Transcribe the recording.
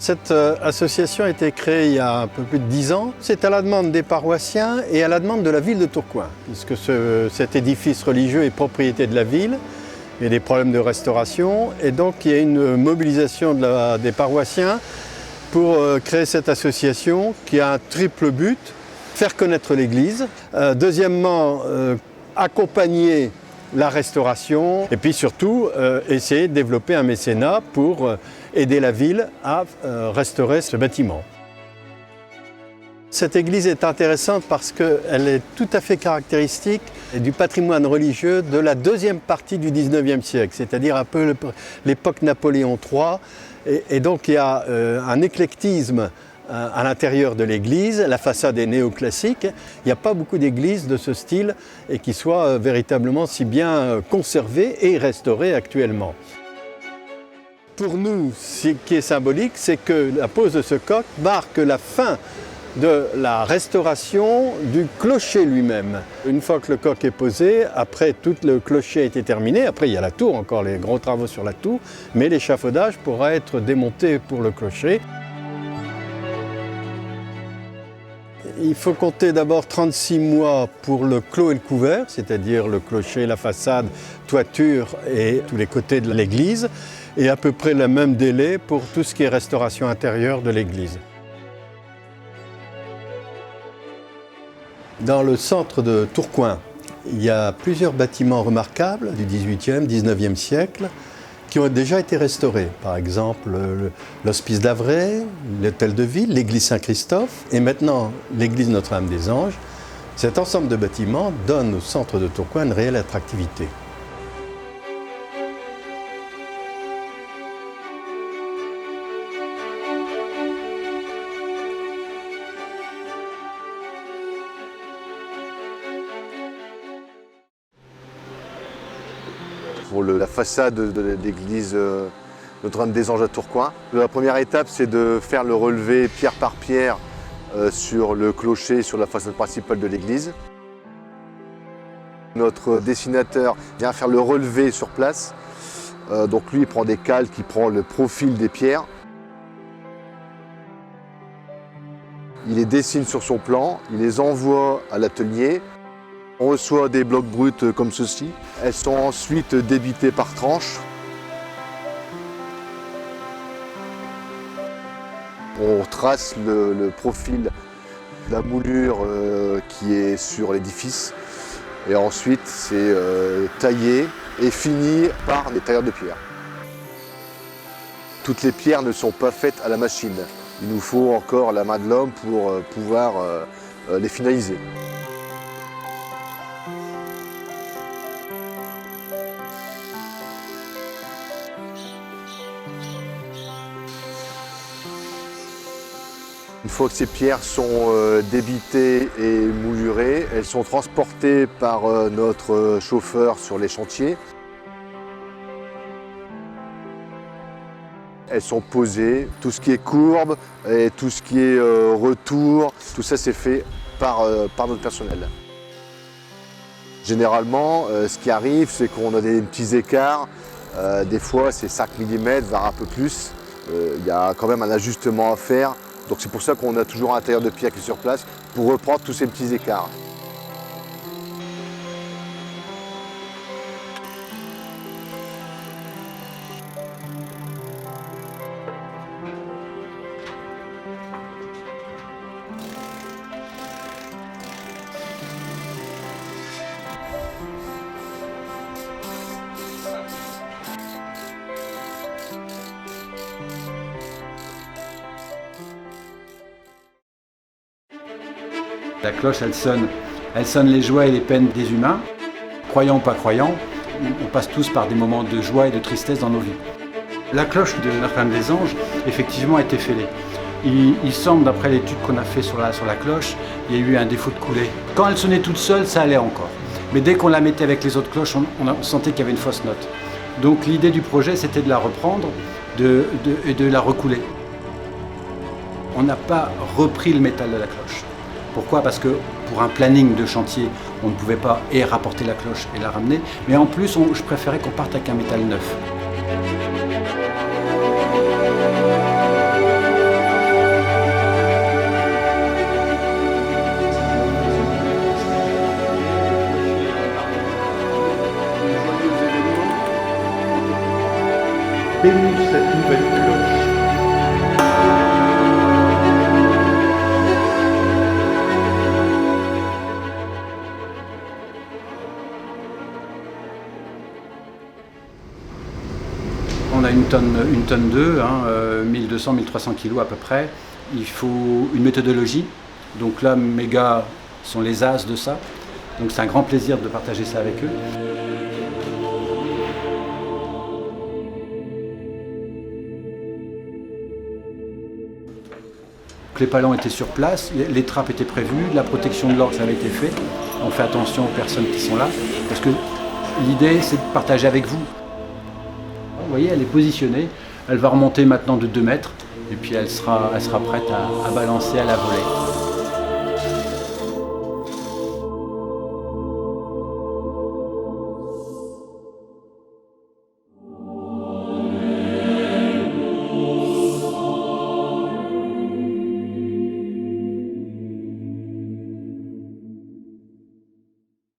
Cette association a été créée il y a un peu plus de 10 ans. C'est à la demande des paroissiens et à la demande de la ville de Tourcoing, puisque cet édifice religieux est propriété de la ville. Il y a des problèmes de restauration et donc il y a une mobilisation des paroissiens pour créer cette association qui a un triple but: faire connaître l'Église, deuxièmement accompagner la restauration et puis surtout essayer de développer un mécénat pour aider la ville à restaurer ce bâtiment. Cette église est intéressante parce qu'elle est tout à fait caractéristique du patrimoine religieux de la deuxième partie du XIXe siècle, c'est-à-dire un peu l'époque Napoléon III. Et donc il y a un éclectisme à l'intérieur de l'église. La façade est néoclassique. Il n'y a pas beaucoup d'églises de ce style et qui soient véritablement si bien conservées et restaurées actuellement. Pour nous, ce qui est symbolique, c'est que la pose de ce coq marque la fin de la restauration du clocher lui-même. Une fois que le coq est posé, après tout le clocher a été terminé, après il y a la tour, encore les gros travaux sur la tour, mais l'échafaudage pourra être démonté pour le clocher. Il faut compter d'abord 36 mois pour le clos et le couvert, c'est-à-dire le clocher, la façade, toiture et tous les côtés de l'église, et à peu près le même délai pour tout ce qui est restauration intérieure de l'église. Dans le centre de Tourcoing, il y a plusieurs bâtiments remarquables du XVIIIe, XIXe siècle qui ont déjà été restaurés. Par exemple, l'hospice d'Avray, l'hôtel de ville, l'église Saint-Christophe et maintenant l'église Notre-Dame-des-Anges. Cet ensemble de bâtiments donne au centre de Tourcoing une réelle attractivité. Pour la façade de l'église Notre-Dame-des-Anges à Tourcoing. La première étape, c'est de faire le relevé pierre par pierre sur le clocher, sur la façade principale de l'église. Notre dessinateur vient faire le relevé sur place. Donc lui, il prend des calques, il prend le profil des pierres. Il les dessine sur son plan, il les envoie à l'atelier. On reçoit des blocs bruts comme ceci. Elles sont ensuite débitées par tranches. On trace le profil de la moulure qui est sur l'édifice. Et ensuite, c'est taillé et fini par des tailleurs de pierre. Toutes les pierres ne sont pas faites à la machine. Il nous faut encore la main de l'homme pour pouvoir les finaliser. Une fois que ces pierres sont débitées et moulurées, elles sont transportées par notre chauffeur sur les chantiers. Elles sont posées, tout ce qui est courbe et tout ce qui est retour, tout ça c'est fait par notre personnel. Généralement, ce qui arrive, c'est qu'on a des petits écarts. Des fois, c'est 5 mm, voire un peu plus. Il y a quand même un ajustement à faire. Donc c'est pour ça qu'on a toujours un tailleur de pierre qui est sur place pour reprendre tous ces petits écarts. La cloche, elle sonne les joies et les peines des humains. Croyants ou pas croyants, on passe tous par des moments de joie et de tristesse dans nos vies. La cloche de Notre-Dame-des-Anges, effectivement, a été fêlée. Il semble, d'après l'étude qu'on a fait sur la cloche, il y a eu un défaut de coulée. Quand elle sonnait toute seule, ça allait encore. Mais dès qu'on la mettait avec les autres cloches, on sentait qu'il y avait une fausse note. Donc l'idée du projet, c'était de la reprendre et de la recouler. On n'a pas repris le métal de la cloche. Pourquoi? Parce que pour un planning de chantier, on ne pouvait pas rapporter la cloche et la ramener. Mais en plus, je préférais qu'on parte avec un métal neuf. bénir cette nouvelle cloche. On a une tonne 2, 1200-1300 kg à peu près. Il faut une méthodologie. Donc là, mes gars sont les as de ça. Donc c'est un grand plaisir de partager ça avec eux. Les palans étaient sur place, les trappes étaient prévues, la protection de l'orgue ça avait été fait. On fait attention aux personnes qui sont là, parce que l'idée c'est de partager avec vous. Vous voyez, elle est positionnée, elle va remonter maintenant de 2 mètres, et puis elle sera prête à balancer à la volée.